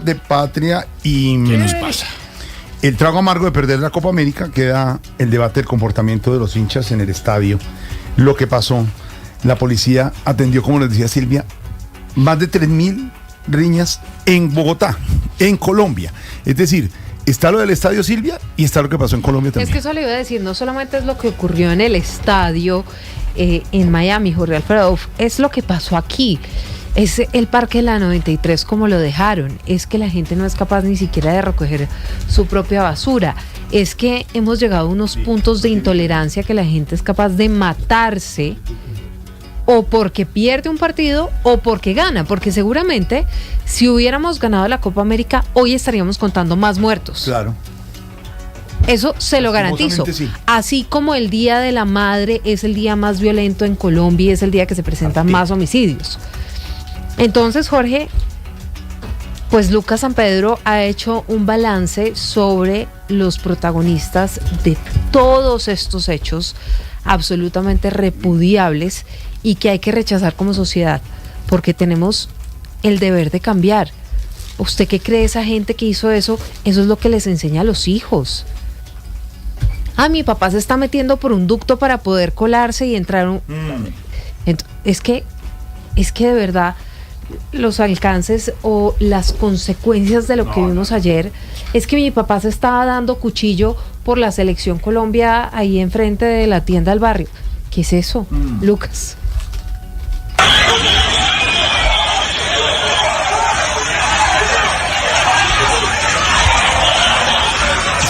de Patria y ¿Qué nos pasa? el trago amargo de perder la Copa América queda el debate del comportamiento de los hinchas en el estadio. Lo que pasó, la policía atendió, como les decía Silvia, más de 3.000 riñas en Bogotá, en Colombia. Es decir, está lo del estadio, Silvia, y está lo que pasó en Colombia también. Es que eso le iba a decir, no solamente es lo que ocurrió en el estadio en Miami, Jorge Alfredo, es lo que pasó aquí. Es el parque de la 93 como lo dejaron, es que la gente no es capaz ni siquiera de recoger su propia basura, es que hemos llegado a unos puntos de intolerancia que la gente es capaz de matarse o porque pierde un partido o porque gana, porque seguramente si hubiéramos ganado la Copa América hoy estaríamos contando más muertos. Claro. Eso se lo garantizo. Sí. Así como el Día de la Madre es el día más violento en Colombia y es el día que se presentan más homicidios. Entonces, Jorge, pues Lucas San Pedro ha hecho un balance sobre los protagonistas de todos estos hechos absolutamente repudiables y que hay que rechazar como sociedad, porque tenemos el deber de cambiar. ¿Usted qué cree esa gente que hizo eso? Eso es lo que les enseña a los hijos. Ah, mi papá se está metiendo por un ducto para poder colarse y entrar. Es que de verdad los alcances o las consecuencias de lo que vimos ayer es que mi papá se estaba dando cuchillo por la Selección Colombia ahí enfrente de la tienda del barrio. ¿Qué es eso, Lucas?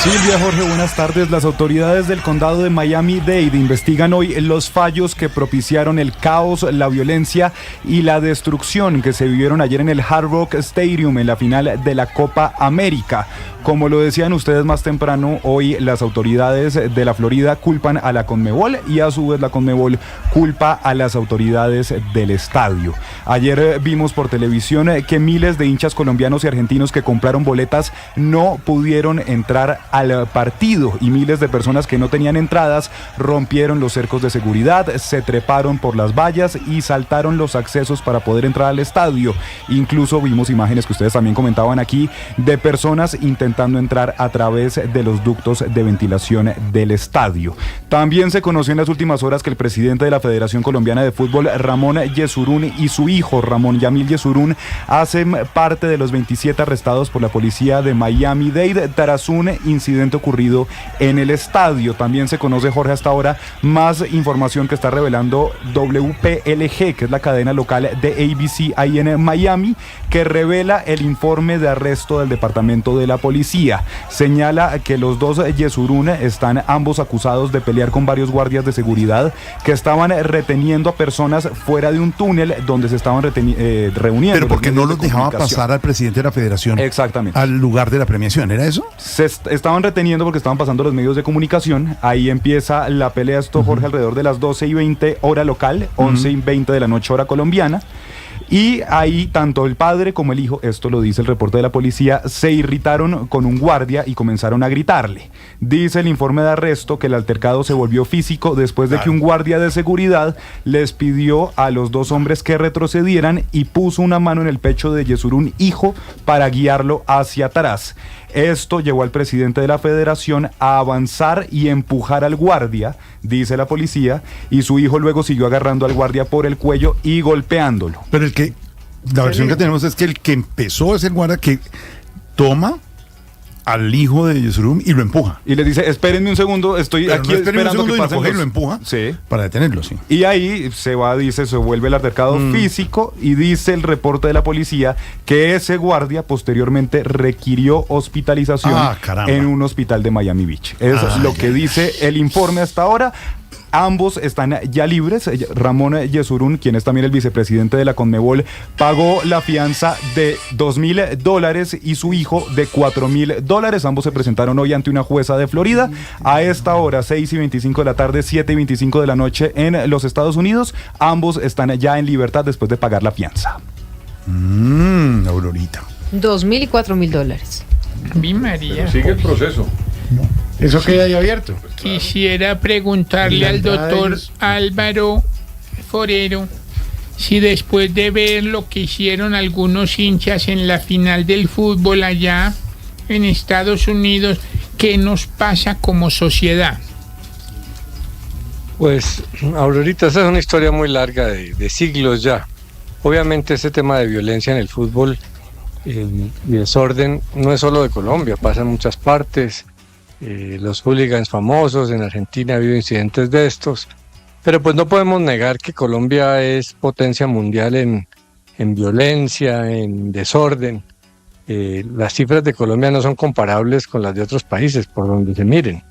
Silvia, Jorge, buenas tardes. Las autoridades del condado de Miami-Dade investigan hoy los fallos que propiciaron el caos, la violencia y la destrucción que se vivieron ayer en el Hard Rock Stadium en la final de la Copa América. Como lo decían ustedes más temprano, hoy las autoridades de la Florida culpan a la Conmebol y a su vez la Conmebol culpa a las autoridades del estadio. Ayer vimos por televisión que miles de hinchas colombianos y argentinos que compraron boletas no pudieron entrar al partido y miles de personas que no tenían entradas rompieron los cercos de seguridad, se treparon por las vallas y saltaron los accesos para poder entrar al estadio. Incluso vimos imágenes que ustedes también comentaban aquí de personas intentando entrar a través de los ductos de ventilación del estadio. También se conoció en las últimas horas que el presidente de la Federación Colombiana de Fútbol, Ramón Yesurún, y su hijo, Ramón Yamil Yesurún, hacen parte de los 27 arrestados por la policía de Miami-Dade tras un incidente ocurrido en el estadio. También se conoce, Jorge, hasta ahora más información que está revelando WPLG, que es la cadena local de ABC ahí en Miami, que revela el informe de arresto del departamento de la policía. Señala que los dos Yesurún están ambos acusados de pelear con varios guardias de seguridad que estaban reteniendo a personas fuera de un túnel donde se estaban reuniendo. Pero porque no los dejaba pasar al presidente de la federación. Exactamente. Al lugar de la premiación, ¿era eso? Se estaban reteniendo porque estaban pasando los medios de comunicación. Ahí empieza la pelea, esto, Jorge, alrededor de las 12:20 hora local, 11:20 de la noche hora colombiana. Y ahí tanto el padre como el hijo, esto lo dice el reporte de la policía, se irritaron con un guardia y comenzaron a gritarle. Dice el informe de arresto que el altercado se volvió físico después de que un guardia de seguridad les pidió a los dos hombres que retrocedieran y puso una mano en el pecho de Yesurún, hijo, para guiarlo hacia atrás. Esto llevó al presidente de la federación a avanzar y empujar al guardia, dice la policía, y su hijo luego siguió agarrando al guardia por el cuello y golpeándolo. Pero la versión que tenemos es que el que empezó es el guardia que toma al hijo de Yesurún y lo empuja. Y le dice, espérenme un segundo, estoy Pero aquí no esperando que pasen y lo empuja sí, para detenerlo, sí. Y ahí se va, dice, se vuelve el altercado físico y dice el reporte de la policía que ese guardia posteriormente requirió hospitalización en un hospital de Miami Beach. Es lo que dice el informe hasta ahora. Ambos están ya libres. Ramón Yesurún, quien es también el vicepresidente de la Conmebol, pagó la fianza de $2,000 y su hijo de $4,000. Ambos se presentaron hoy ante una jueza de Florida. A esta hora, 6:25 de la tarde, 7:25 de la noche en los Estados Unidos. Ambos están ya en libertad después de pagar la fianza. Aurorita. $2,000 y $4,000. Mi María. Sigue el proceso. Eso queda ahí abierto. Quisiera preguntarle al doctor Álvaro Forero si después de ver lo que hicieron algunos hinchas en la final del fútbol allá en Estados Unidos, ¿qué nos pasa como sociedad? Pues, Aurorita, esa es una historia muy larga de siglos ya. Obviamente ese tema de violencia en el fútbol y desorden no es solo de Colombia, pasa en muchas partes. Los hooligans famosos, en Argentina ha habido incidentes de estos, pero pues no podemos negar que Colombia es potencia mundial en violencia, en desorden. Las cifras de Colombia no son comparables con las de otros países, por donde se miren.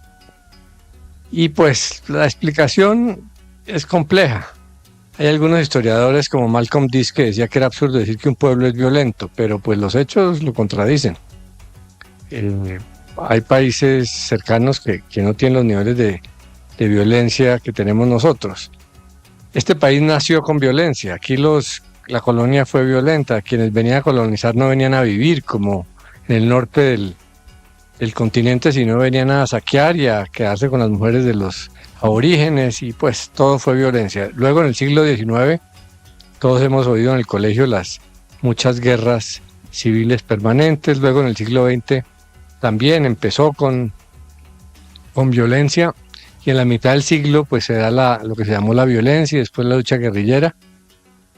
Y pues la explicación es compleja. Hay algunos historiadores como Malcolm Diss que decía que era absurdo decir que un pueblo es violento, pero pues los hechos lo contradicen. Hay países cercanos que no tienen los niveles de violencia que tenemos nosotros. Este país nació con violencia. Aquí la colonia fue violenta. Quienes venían a colonizar no venían a vivir como en el norte del continente, sino venían a saquear y a quedarse con las mujeres de los aborígenes, y pues todo fue violencia. Luego en el siglo XIX, todos hemos oído en el colegio las muchas guerras civiles permanentes. Luego en el siglo XX también empezó con violencia, y en la mitad del siglo pues se da lo que se llamó la violencia y después la lucha guerrillera.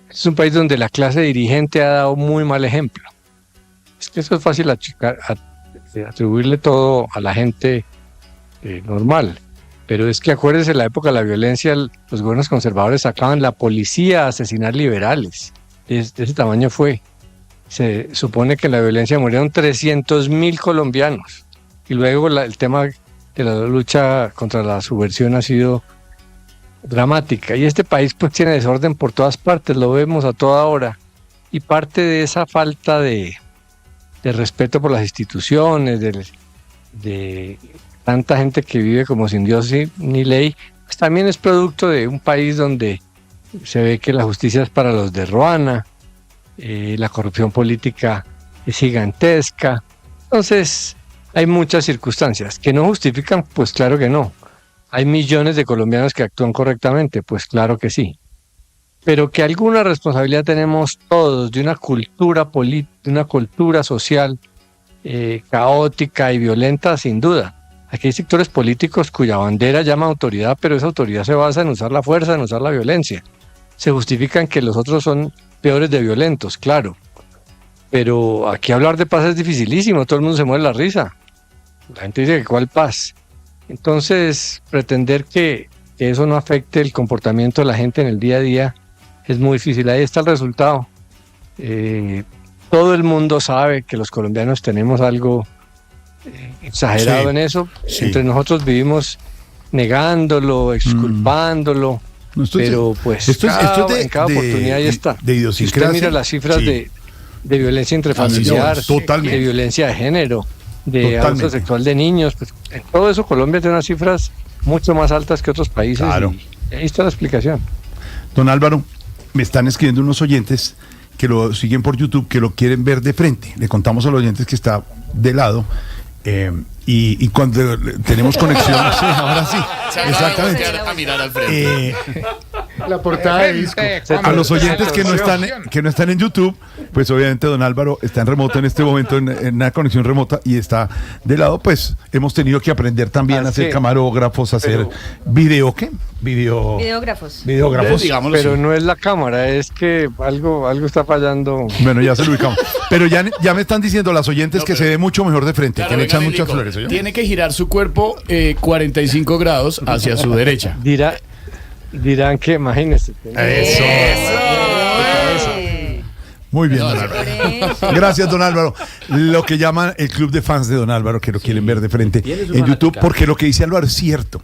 Es un país donde la clase dirigente ha dado muy mal ejemplo. Es que eso es fácil atribuirle todo a la gente normal, pero es que acuérdense, en la época de la violencia los gobiernos conservadores sacaban la policía a asesinar liberales. De ese tamaño fue. Se supone que en la violencia murieron 300.000 colombianos, y luego el tema de la lucha contra la subversión ha sido dramática, y este país pues tiene desorden por todas partes, lo vemos a toda hora, y parte de esa falta de respeto por las instituciones, de tanta gente que vive como sin Dios ni ley, pues también es producto de un país donde se ve que la justicia es para los de Ruana, la corrupción política es gigantesca. Entonces hay muchas circunstancias que no justifican, pues claro que no. Hay millones de colombianos que actúan correctamente, pues claro que sí. Pero que alguna responsabilidad tenemos todos de una cultura política, de una cultura social caótica y violenta, sin duda. Aquí hay sectores políticos cuya bandera llama autoridad, pero esa autoridad se basa en usar la fuerza, en usar la violencia. Se justifican que los otros son peores de violentos, claro. Pero aquí hablar de paz es dificilísimo, todo el mundo se muere la risa. La gente dice que ¿cuál paz? Entonces, pretender que eso no afecte el comportamiento de la gente en el día a día es muy difícil. Ahí está el resultado. Todo el mundo sabe que los colombianos tenemos algo exagerado en eso. Sí. Entre nosotros vivimos negándolo, exculpándolo, pero pues en cada oportunidad ahí está. De idiosincrasia. Si usted mira las cifras de violencia intrafamiliar, de violencia de género, de abuso sexual de niños, pues en todo eso Colombia tiene unas cifras mucho más altas que otros países. Claro. Y ahí está la explicación. Don Álvaro, me están escribiendo unos oyentes que lo siguen por YouTube, que lo quieren ver de frente. Le contamos a los oyentes que está de lado. Y cuando tenemos conexión, sí, ahora sí, exactamente. A mirar al frente. La portada de disco. A los oyentes que no están en YouTube, pues obviamente don Álvaro está en remoto en este momento, en una conexión remota, y está de lado. Pues hemos tenido que aprender también a ser camarógrafos, a hacer videógrafos. Pero no es la cámara, es que algo está fallando. Bueno, ya se lo ubicamos. Pero ya me están diciendo las oyentes que se ve mucho mejor de frente, que le echan muchas flores. ¿Yo? Tiene que girar su cuerpo 45 grados hacia su derecha. Dirán que, imagínese. Eso. Muy bien, don Álvaro. Gracias, don Álvaro. Lo que llaman el club de fans de don Álvaro, que lo quieren ver de frente en YouTube, porque lo que dice Álvaro es cierto.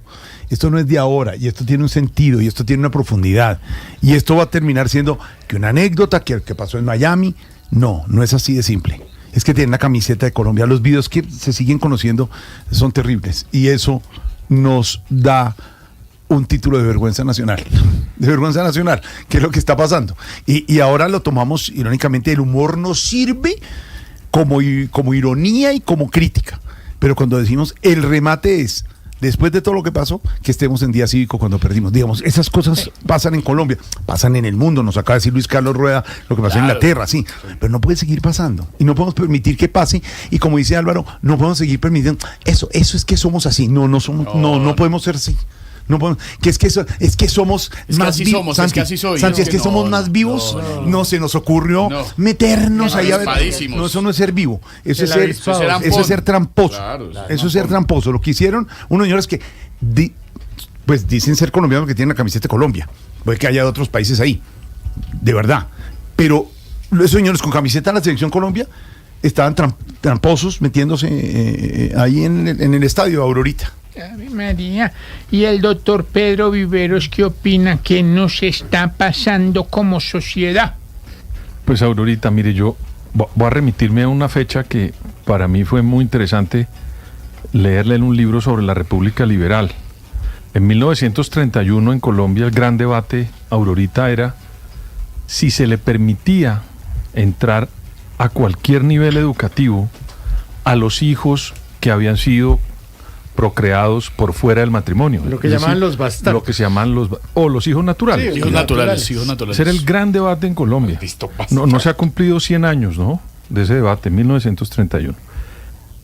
Esto no es de ahora, y esto tiene un sentido, y esto tiene una profundidad. Y esto va a terminar siendo que una anécdota que pasó en Miami. No es así de simple. Es que tienen la camiseta de Colombia. Los videos que se siguen conociendo son terribles, y eso nos da un título de vergüenza nacional, que es lo que está pasando. Y ahora lo tomamos irónicamente, el humor nos sirve como ironía y como crítica, pero cuando decimos el remate es después de todo lo que pasó, que estemos en día cívico cuando perdimos. Digamos, esas cosas pasan en Colombia, pasan en el mundo, nos acaba de decir Luis Carlos Rueda lo que pasó en Inglaterra, sí, pero no puede seguir pasando y no podemos permitir que pase, y como dice Álvaro, no podemos seguir permitiendo eso es que somos así, no podemos ser así. No podemos, que somos más vivos. Es que así soy. Santi, es que somos más vivos. No se nos ocurrió meternos ahí a ver. No, eso no es ser vivo. Eso es ser tramposo. Claro, eso es ser tramposo. Lo que hicieron unos señores que pues dicen ser colombianos, que tienen la camiseta de Colombia. Puede que haya de otros países ahí. De verdad. Pero esos señores con camiseta de la Selección Colombia estaban tramposos metiéndose ahí en el estadio Aurorita. Ave María. ¿Y el doctor Pedro Viveros qué opina que nos está pasando como sociedad? Pues Aurorita, mire, yo voy a remitirme a una fecha que para mí fue muy interesante leerle en un libro sobre la República Liberal. En 1931 en Colombia el gran debate, Aurorita, era si se le permitía entrar a cualquier nivel educativo a los hijos que habían sido procreados por fuera del matrimonio. Lo que llamaban los bastardos. Lo que se llaman los hijos naturales. Sí, hijos naturales. Ese era el gran debate en Colombia. No se ha cumplido 100 años, ¿no?, de ese debate, en 1931.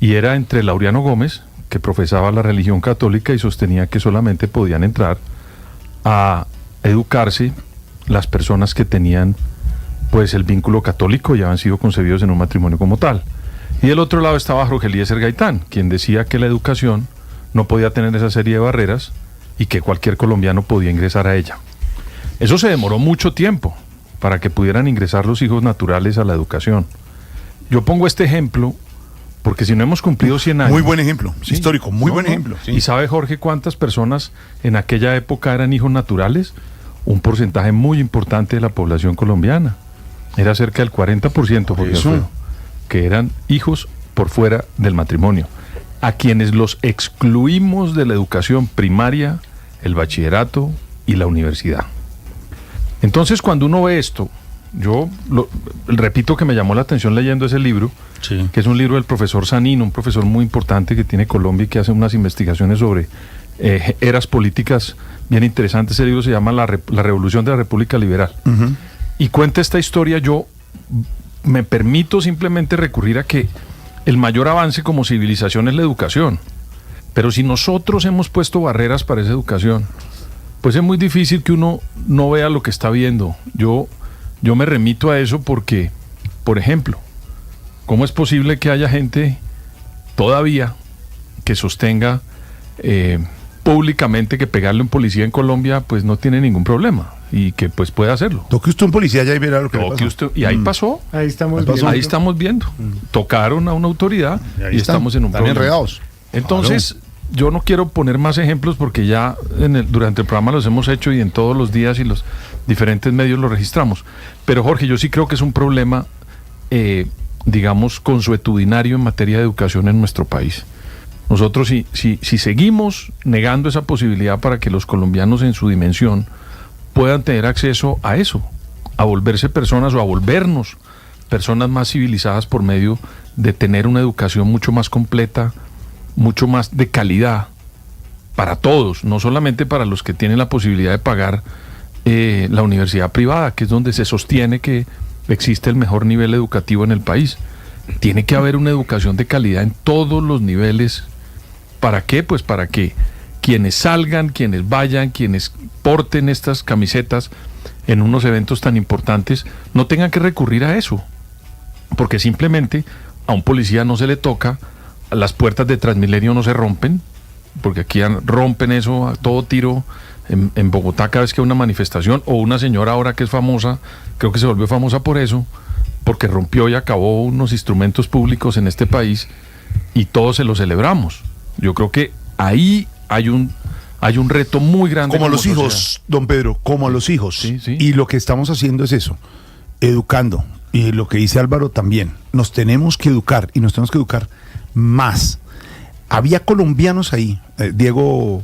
Y era entre Laureano Gómez, que profesaba la religión católica y sostenía que solamente podían entrar a educarse las personas que tenían pues el vínculo católico y habían sido concebidos en un matrimonio como tal. Y del otro lado estaba Jorge Eliezer Gaitán, quien decía que la educación no podía tener esa serie de barreras y que cualquier colombiano podía ingresar a ella. Eso se demoró mucho tiempo para que pudieran ingresar los hijos naturales a la educación. Yo pongo este ejemplo porque si no hemos cumplido 100 años... Muy buen ejemplo, sí, histórico, muy buen ejemplo. Sí. ¿Y sabe, Jorge, cuántas personas en aquella época eran hijos naturales? Un porcentaje muy importante de la población colombiana. Era cerca del 40%, porque que eran hijos por fuera del matrimonio, a quienes los excluimos de la educación primaria, el bachillerato y la universidad. Entonces, cuando uno ve esto, yo repito que me llamó la atención leyendo ese libro, que es un libro del profesor Sanino, un profesor muy importante que tiene Colombia y que hace unas investigaciones sobre eras políticas bien interesantes. Ese libro se llama La Revolución de la República Liberal. Uh-huh. Y cuenta esta historia. Yo me permito simplemente recurrir a que el mayor avance como civilización es la educación, pero si nosotros hemos puesto barreras para esa educación, pues es muy difícil que uno no vea lo que está viendo. Yo me remito a eso porque, por ejemplo, ¿cómo es posible que haya gente todavía que sostenga públicamente que pegarle a un policía en Colombia pues no tiene ningún problema y que pues puede hacerlo? Toque usted un policía ya y verá lo que le pasó. Y ahí pasó. Ahí estamos viendo. Tocaron a una autoridad y estamos en un problema. Enredados. Entonces, yo no quiero poner más ejemplos porque ya durante el programa los hemos hecho y en todos los días y los diferentes medios los registramos. Pero Jorge, yo sí creo que es un problema, digamos, consuetudinario en materia de educación en nuestro país. Nosotros si seguimos negando esa posibilidad para que los colombianos en su dimensión puedan tener acceso a eso, a volverse personas o a volvernos personas más civilizadas por medio de tener una educación mucho más completa, mucho más de calidad para todos, no solamente para los que tienen la posibilidad de pagar la universidad privada, que es donde se sostiene que existe el mejor nivel educativo en el país. Tiene que haber una educación de calidad en todos los niveles. ¿Para qué? Pues para que quienes salgan, quienes vayan, quienes porten estas camisetas en unos eventos tan importantes, no tengan que recurrir a eso. Porque simplemente a un policía no se le toca, las puertas de Transmilenio no se rompen, porque aquí rompen eso a todo tiro. En Bogotá, cada vez que hay una manifestación, o una señora ahora que es famosa, creo que se volvió famosa por eso, porque rompió y acabó unos instrumentos públicos en este país, y todos se lo celebramos. Yo creo que ahí hay un reto muy grande. Como a los hijos, don Pedro, como a los hijos. Sí. Y lo que estamos haciendo es eso, educando. Y lo que dice Álvaro también, nos tenemos que educar, y nos tenemos que educar más. Había colombianos ahí, Diego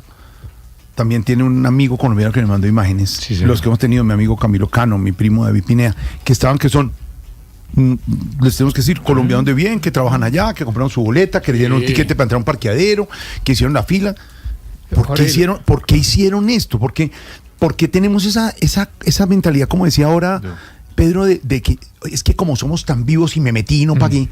también tiene un amigo colombiano que me mandó imágenes, sí, los que hemos tenido, mi amigo Camilo Cano, mi primo David Pinea, que son, les tenemos que decir, colombianos de bien, que trabajan allá, que compraron su boleta, que le dieron un tiquete para entrar a un parqueadero, que hicieron la fila. ¿Por qué hicieron esto? ¿Por qué tenemos esa mentalidad, como decía ahora Pedro, de que es que como somos tan vivos y me metí y no pagué?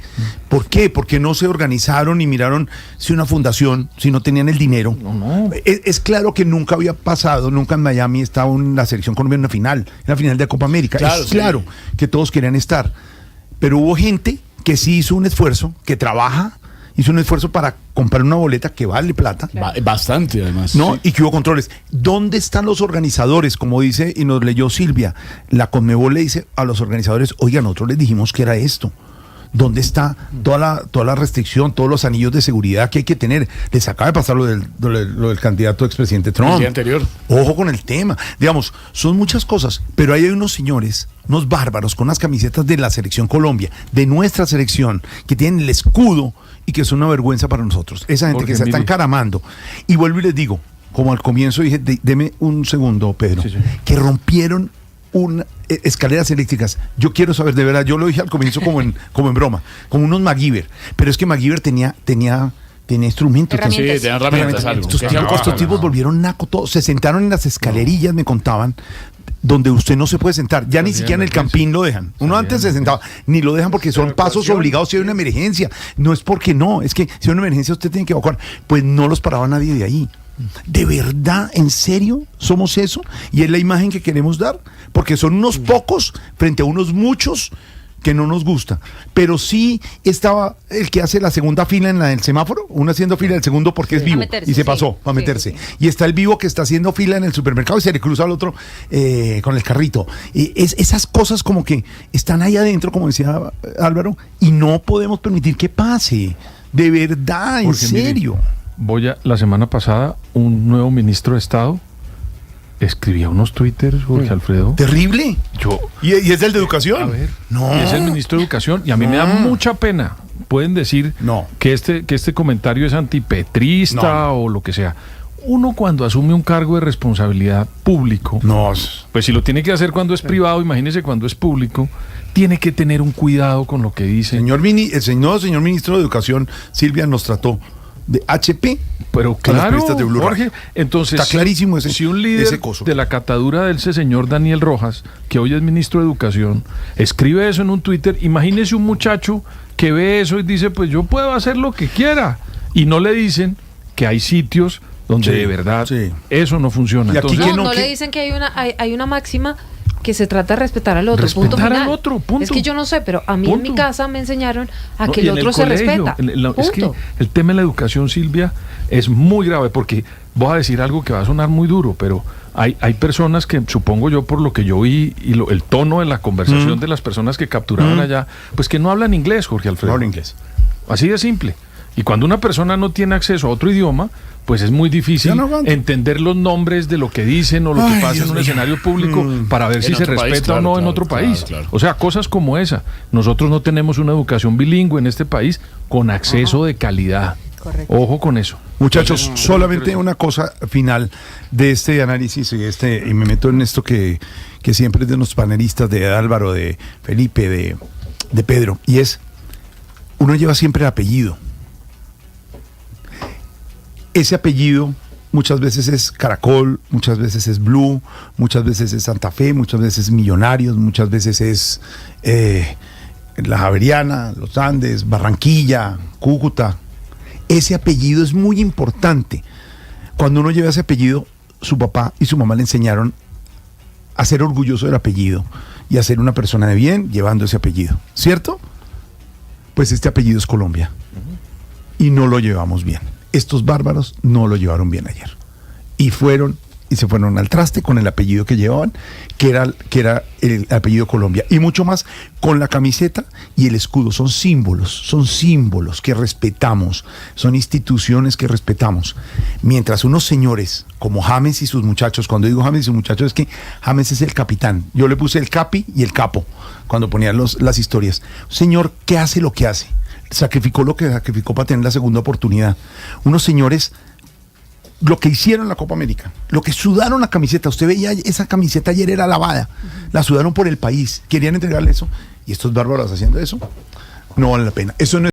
¿Por qué? Porque no se organizaron y miraron si una fundación, si no tenían el dinero. No. Es claro que nunca había pasado, nunca en Miami estaba en la selección colombiana en la final de Copa América. Claro, claro que todos querían estar, pero hubo gente que sí hizo un esfuerzo, que trabaja, hizo un esfuerzo para comprar una boleta que vale plata. Bastante, además. ¿No? Sí. Y que hubo controles. ¿Dónde están los organizadores? Como dice y nos leyó Silvia, la Conmebol le dice a los organizadores, oigan, nosotros les dijimos que era esto. ¿Dónde está toda la restricción, todos los anillos de seguridad que hay que tener? Les acaba de pasar lo del candidato expresidente Trump. El día anterior. Ojo con el tema. Digamos, son muchas cosas, pero ahí hay unos señores, unos bárbaros con unas camisetas de la selección Colombia, de nuestra selección, que tienen el escudo y que son una vergüenza para nosotros. Esa gente Porque que se está encaramando. Y vuelvo y les digo, como al comienzo dije, deme un segundo, Pedro, Sí. que rompieron escaleras eléctricas. Yo quiero saber, de verdad, yo lo dije al comienzo como en broma, como unos MacGyver, pero es que MacGyver tenía instrumentos. Sí, tenían herramientas, algo. Estos tipos volvieron naco todos, se sentaron en las escalerillas, me contaban, donde usted no se puede sentar, ya ni siquiera en el campín lo dejan. Uno antes se sentaba, ni lo dejan porque son pasos obligados si hay una emergencia. No es porque no, es que si hay una emergencia usted tiene que evacuar. Pues no los paraba nadie de ahí. ¿De verdad, en serio, somos eso? Y es la imagen que queremos dar, porque son unos pocos frente a unos muchos que no nos gusta. Pero sí estaba el que hace la segunda fila en la del semáforo, uno haciendo fila del segundo porque es vivo meterse, y se sí. pasó para meterse. Sí. Y está el vivo que está haciendo fila en el supermercado y se le cruza al otro con el carrito. Esas cosas como que están ahí adentro, como decía Álvaro, y no podemos permitir que pase. De verdad, en Porque, mire, serio. la semana pasada, un nuevo ministro de Estado escribía unos twitters, Jorge Alfredo. Terrible. Yo, ¿Y es el de educación? a ver, No. y es el ministro de Educación, y a mí me da mucha pena. Pueden decir No. que este comentario es antipetrista No. o lo que sea. Uno cuando asume un cargo de responsabilidad público, No. pues si lo tiene que hacer cuando es privado, imagínese cuando es público, tiene que tener un cuidado con lo que dice. Señor ministro de Educación, Silvia, nos trató de HP. Pero a los claro, periodistas de Blue Jorge, Radio. entonces Está clarísimo si un líder ese coso. de la catadura de ese señor Daniel Rojas, que hoy es ministro de Educación, escribe eso en un Twitter, imagínese un muchacho que ve eso y dice, pues yo puedo hacer lo que quiera, y no le dicen que hay sitios donde Sí, de verdad sí. eso no funciona. Y aquí Entonces, que No no, le que- dicen que hay una máxima que se trata de respetar al otro. Respetar punto final. al otro, punto. Es que yo no sé, pero a mí en mi Punto. casa me enseñaron a no, que y el en otro se colegio, respeta. es que Punto. el tema de la educación, Silvia, es muy grave, porque voy a decir algo que va a sonar muy duro, pero hay personas que, supongo yo, por lo que yo vi y el tono de la conversación de las personas que capturaron allá, pues que no hablan inglés, Jorge Alfredo. No habla inglés. Así de simple. Y cuando una persona no tiene acceso a otro idioma, pues es muy difícil Ya no aguanta. entender los nombres de lo que dicen o lo que Ay, pasa Dios en un mío. escenario público para ver si se otro país, respeta o claro, no en claro, otro claro, país. claro. O sea, cosas como esa. Nosotros no tenemos una educación bilingüe en este país con acceso de calidad. Correcto. Ojo con eso. Muchachos, solamente una cosa final de este análisis y me meto en esto que siempre es de los panelistas, de Álvaro, de Felipe, de Pedro, y es, uno lleva siempre el apellido. Ese apellido muchas veces es Caracol, muchas veces es Blue, muchas veces es Santa Fe, muchas veces es Millonarios, muchas veces es la Javeriana, Los Andes, Barranquilla, Cúcuta. Ese apellido es muy importante. Cuando uno lleva ese apellido, su papá y su mamá le enseñaron a ser orgulloso del apellido y a ser una persona de bien llevando ese apellido, ¿cierto? Pues este apellido es Colombia y no lo llevamos bien. Estos bárbaros no lo llevaron bien ayer y se fueron al traste con el apellido que llevaban, que era el apellido Colombia, y mucho más con la camiseta y el escudo. Son símbolos que respetamos, son instituciones que respetamos. Mientras unos señores como James y sus muchachos, cuando digo James y sus muchachos es que James es el capitán, yo le puse el capi y el capo cuando ponía las historias. Señor que hace lo que hace, sacrificó lo que sacrificó para tener la segunda oportunidad. Unos señores, lo que hicieron en la Copa América, lo que sudaron la camiseta, usted veía esa camiseta ayer era lavada, la sudaron por el país, querían entregarle eso, y estos bárbaros haciendo eso, no vale la pena. Eso no es